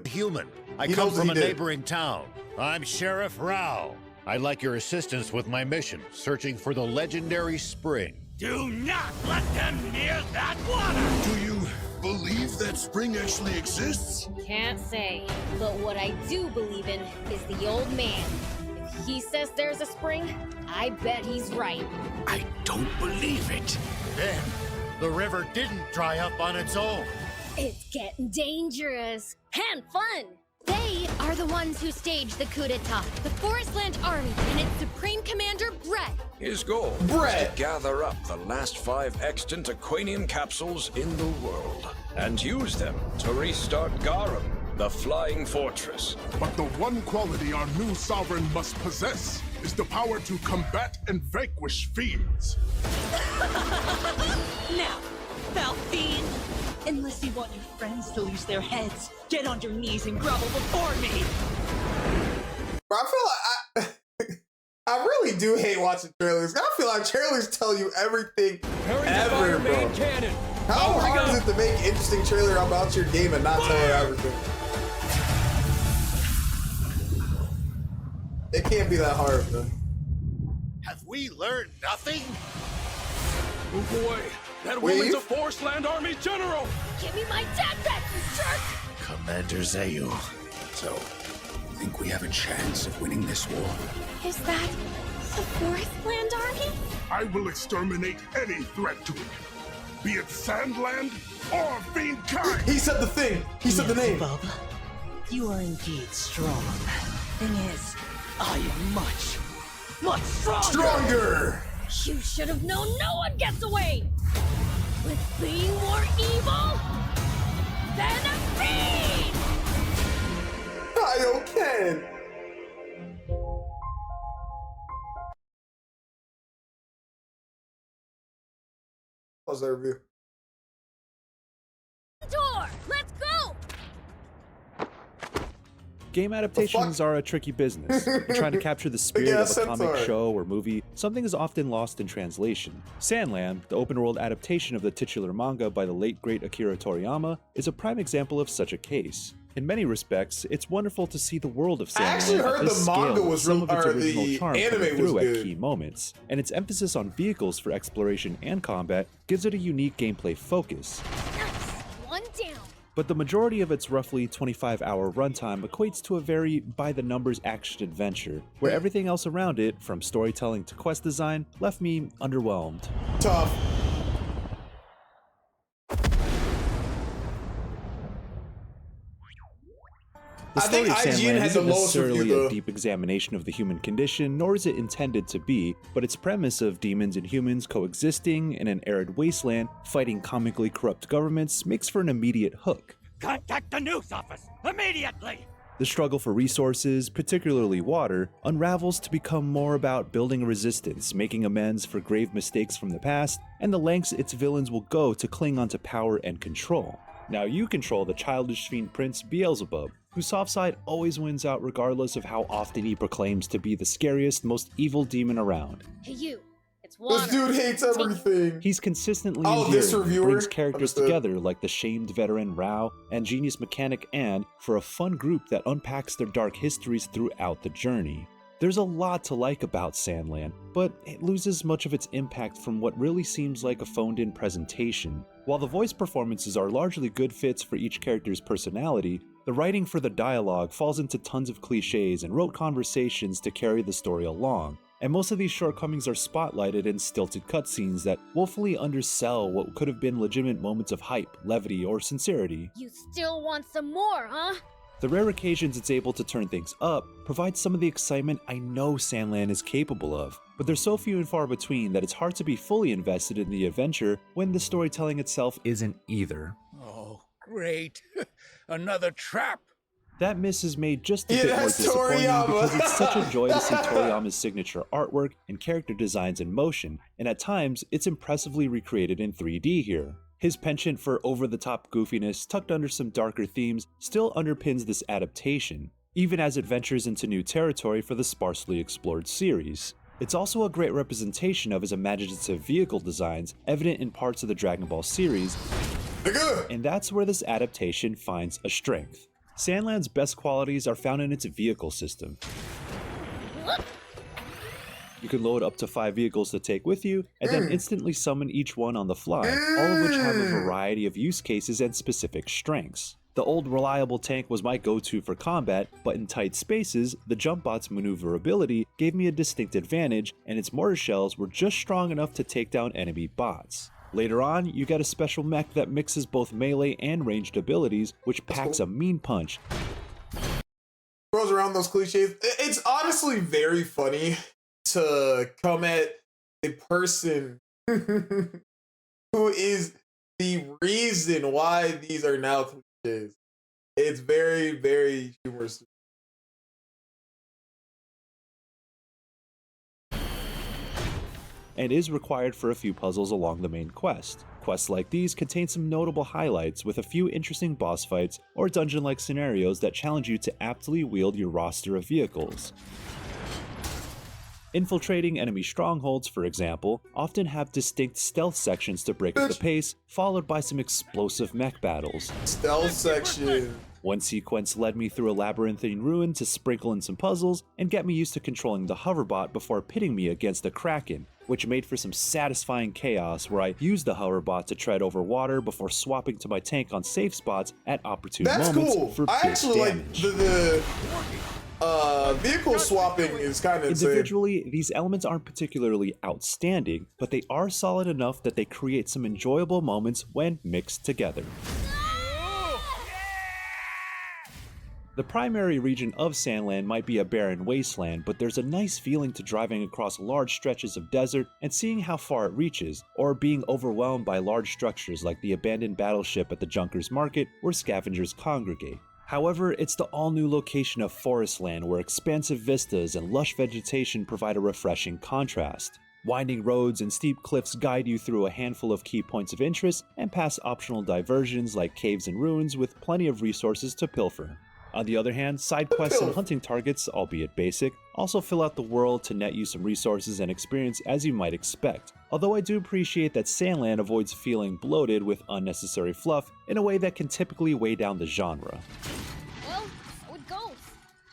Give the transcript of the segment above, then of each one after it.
Human. I He come knows what from he a did. neighboring town. I'm Sheriff Rao. I'd like your assistance with my mission, searching for the legendary spring. Do not let them near that water! Do you believe that spring actually exists? Can't say. But what I do believe in is the old man. If he says there's a spring, I bet he's right. I don't believe it. Then, the river didn't dry up on its own. It's getting dangerous and fun. They are the ones who staged the coup d'etat. The Forestland Army and its Supreme Commander, Brett. His goal Brett. is to gather up the last 5 extant aquanium capsules in the world and use them to restart Garum, the flying fortress. But the one quality our new sovereign must possess is the power to combat and vanquish fiends. Now, foul fiend, unless you want your friends to lose their heads, get on your knees and grovel before me. Bro, I feel like I really do hate watching trailers. I feel like trailers tell you everything ever, bro. Cannon. How hard is it to make an interesting trailer about your game and not tell her everything? It can't be that hard, bro. Have we learned nothing? Oh boy, that Wait, woman's you- a Forestland Army general! Give me my dad back, you jerk! Commander Zayu. So, think we have a chance of winning this war? Is that the Forestland Army? I will exterminate any threat to it, be it Sandland or fiendkind. He said the thing. He said the name. Bub, you are indeed strong. Thing is, I am much, much stronger. Stronger. You should have known no one gets away with being more evil than a fiend! Kyle Ken. Pause that review. Door, let's go! Game adaptations are a tricky business. You're trying to capture the spirit Yeah, of a comic centaur. show or movie. Something is often lost in translation. Sandland, the open-world adaptation of the titular manga by the late great Akira Toriyama, is a prime example of such a case. In many respects, it's wonderful to see the world of Sandland I actually at heard this the manga scale with was some of its or original the charm anime coming through was at good. key moments, and its emphasis on vehicles for exploration and combat gives it a unique gameplay focus. Nice, one down. But the majority of its roughly 25-hour runtime equates to a very by-the-numbers action adventure, where everything else around it, from storytelling to quest design, left me underwhelmed. Tough. The I story think of IGN Sandland had the isn't lowest necessarily review, a though. deep examination of the human condition, nor is it intended to be, but its premise of demons and humans coexisting in an arid wasteland, fighting comically corrupt governments, makes for an immediate hook. Contact the news office immediately! The struggle for resources, particularly water, unravels to become more about building a resistance, making amends for grave mistakes from the past, and the lengths its villains will go to cling onto power and control. Now you control the childish fiend prince Beelzebub, whose soft side always wins out regardless of how often he proclaims to be the scariest, most evil demon around. Hey you, it's water. This dude hates everything. He's consistently Oh, endearing this and reviewer? brings characters Understood. together like the shamed veteran Rao and genius mechanic and for a fun group that unpacks their dark histories throughout the journey. There's a lot to like about Sandland, but it loses much of its impact from what really seems like a phoned-in presentation. While the voice performances are largely good fits for each character's personality, the writing for the dialogue falls into tons of cliches and rote conversations to carry the story along, and most of these shortcomings are spotlighted in stilted cutscenes that woefully undersell what could have been legitimate moments of hype, levity, or sincerity. You still want some more, huh? The rare occasions it's able to turn things up provide some of the excitement I know Sandland is capable of, but they're so few and far between that it's hard to be fully invested in the adventure when the storytelling itself isn't either. Oh, great. Another trap. That miss is made just a Yeah, bit more that's disappointing Toriyama. because it's such a joy to see Toriyama's signature artwork and character designs in motion, and at times it's impressively recreated in 3D here. His penchant for over-the-top goofiness tucked under some darker themes still underpins this adaptation, even as it ventures into new territory for the sparsely explored series. It's also a great representation of his imaginative vehicle designs, evident in parts of the Dragon Ball series, and that's where this adaptation finds a strength. Sandland's best qualities are found in its vehicle system. You can load up to 5 vehicles to take with you, and then instantly summon each one on the fly, all of which have a variety of use cases and specific strengths. The old reliable tank was my go-to for combat, but in tight spaces, the jump bot's maneuverability gave me a distinct advantage, and its mortar shells were just strong enough to take down enemy bots. Later on, you get a special mech that mixes both melee and ranged abilities, which packs a mean punch. Throws around those cliches. It's honestly very funny to come at a person who is the reason why these are now cliches. It's very, very humorous. And is required for a few puzzles along the main quest. Quests like these contain some notable highlights with a few interesting boss fights or dungeon-like scenarios that challenge you to aptly wield your roster of vehicles. Infiltrating enemy strongholds, for example, often have distinct stealth sections to break up the pace, followed by some explosive mech battles. Stealth section. One sequence led me through a labyrinthine ruin to sprinkle in some puzzles and get me used to controlling the hoverbot before pitting me against the Kraken, which made for some satisfying chaos where I used the hoverbot to tread over water before swapping to my tank on safe spots at opportune moments for big damage. Like the vehicle swapping is kind of individually, these elements aren't particularly outstanding, but they are solid enough that they create some enjoyable moments when mixed together. The primary region of Sandland might be a barren wasteland, but there's a nice feeling to driving across large stretches of desert and seeing how far it reaches, or being overwhelmed by large structures like the abandoned battleship at the Junkers Market where scavengers congregate. However, it's the all-new location of Forestland where expansive vistas and lush vegetation provide a refreshing contrast. Winding roads and steep cliffs guide you through a handful of key points of interest and past optional diversions like caves and ruins with plenty of resources to pilfer. On the other hand, side quests and hunting targets, albeit basic, also fill out the world to net you some resources and experience as you might expect. Although I do appreciate that Sandland avoids feeling bloated with unnecessary fluff in a way that can typically weigh down the genre. Well, so it goes.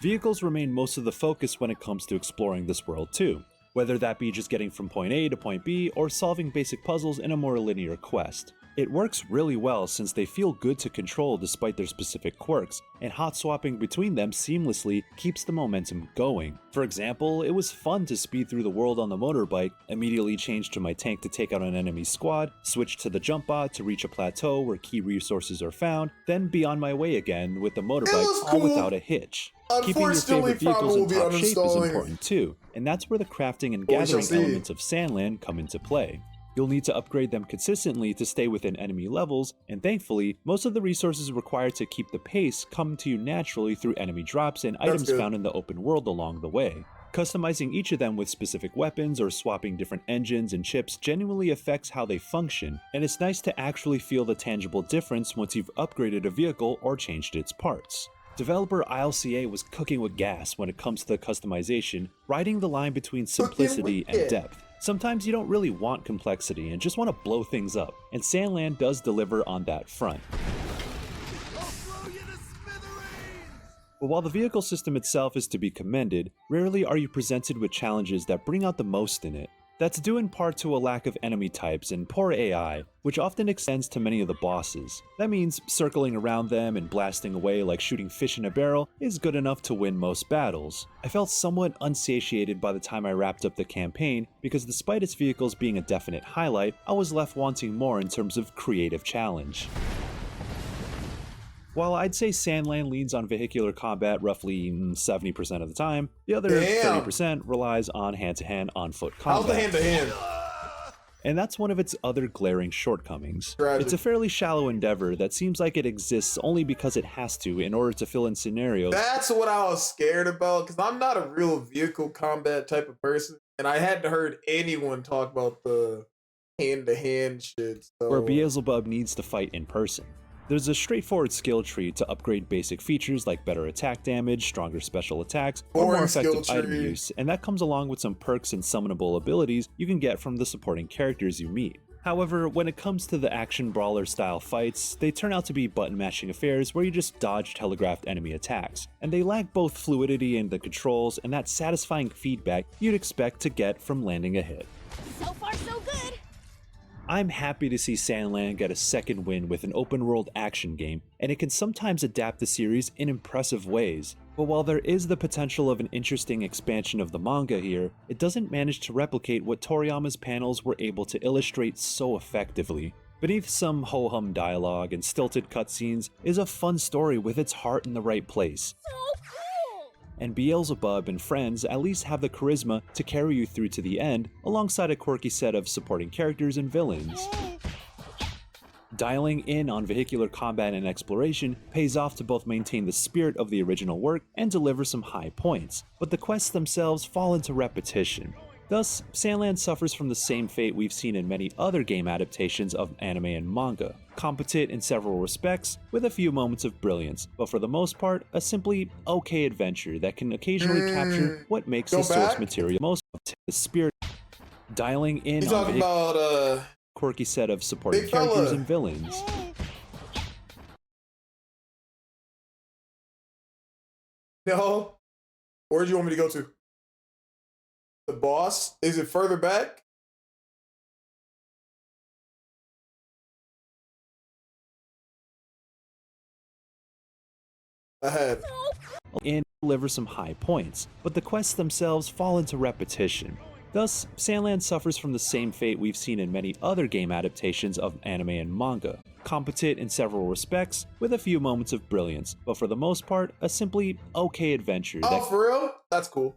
Vehicles remain most of the focus when it comes to exploring this world too, whether that be just getting from point A to point B or solving basic puzzles in a more linear quest. It works really well since they feel good to control despite their specific quirks, and hot swapping between them seamlessly keeps the momentum going. For example, it was fun to speed through the world on the motorbike, immediately change to my tank to take out an enemy squad, switch to the jump bot to reach a plateau where key resources are found, then be on my way again with the motorbike all without a hitch. Keeping your favorite vehicles in top shape is important too, and that's where the crafting and gathering elements of Sandland come into play. You'll need to upgrade them consistently to stay within enemy levels, and thankfully, most of the resources required to keep the pace come to you naturally through enemy drops and items found in the open world along the way. Customizing each of them with specific weapons or swapping different engines and chips genuinely affects how they function, and it's nice to actually feel the tangible difference once you've upgraded a vehicle or changed its parts. Developer ILCA was cooking with gas when it comes to the customization, riding the line between simplicity and depth. Sometimes you don't really want complexity and just want to blow things up, and Sandland does deliver on that front. But while the vehicle system itself is to be commended, rarely are you presented with challenges that bring out the most in it. That's due in part to a lack of enemy types and poor AI, which often extends to many of the bosses. That means circling around them and blasting away like shooting fish in a barrel is good enough to win most battles. I felt somewhat unsatiated by the time I wrapped up the campaign because despite its vehicles being a definite highlight, I was left wanting more in terms of creative challenge. While I'd say Sandland leans on vehicular combat roughly 70% of the time, the other 30% relies on hand-to-hand on-foot combat. How's the hand-to-hand? And that's one of its other glaring shortcomings. Tragic. It's a fairly shallow endeavor that seems like it exists only because it has to in order to fill in scenarios. That's what I was scared about, because I'm not a real vehicle combat type of person, and I hadn't heard anyone talk about the hand-to-hand shit. So. Where Beelzebub needs to fight in person. There's a straightforward skill tree to upgrade basic features like better attack damage, stronger special attacks, or more effective item use, and that comes along with some perks and summonable abilities you can get from the supporting characters you meet. However, when it comes to the action brawler style fights, they turn out to be button mashing affairs where you just dodge telegraphed enemy attacks, and they lack both fluidity in the controls and that satisfying feedback you'd expect to get from landing a hit. So far, so good. I'm happy to see Sandland get a second win with an open world action game, and it can sometimes adapt the series in impressive ways. But while there is the potential of an interesting expansion of the manga here, it doesn't manage to replicate what Toriyama's panels were able to illustrate so effectively. Beneath some ho-hum dialogue and stilted cutscenes is a fun story with its heart in the right place. So cool. And Beelzebub and friends at least have the charisma to carry you through to the end, alongside a quirky set of supporting characters and villains. Dialing in on vehicular combat and exploration pays off to both maintain the spirit of the original work and deliver some high points, but the quests themselves fall into repetition. Thus, Sandland suffers from the same fate we've seen in many other game adaptations of anime and manga. Competent in several respects, with a few moments of brilliance, but for the most part, a simply okay adventure that can occasionally capture what makes the source material most of the spirit. Dialing in You on talking about quirky set of supporting big characters fella and villains. No. Where do you want me to go to? The boss? Is it further back? Ahead. And deliver some high points, but the quests themselves fall into repetition. Thus, Sandland suffers from the same fate we've seen in many other game adaptations of anime and manga. Competent in several respects, with a few moments of brilliance, but for the most part, a simply okay adventure Oh, for real? That's cool.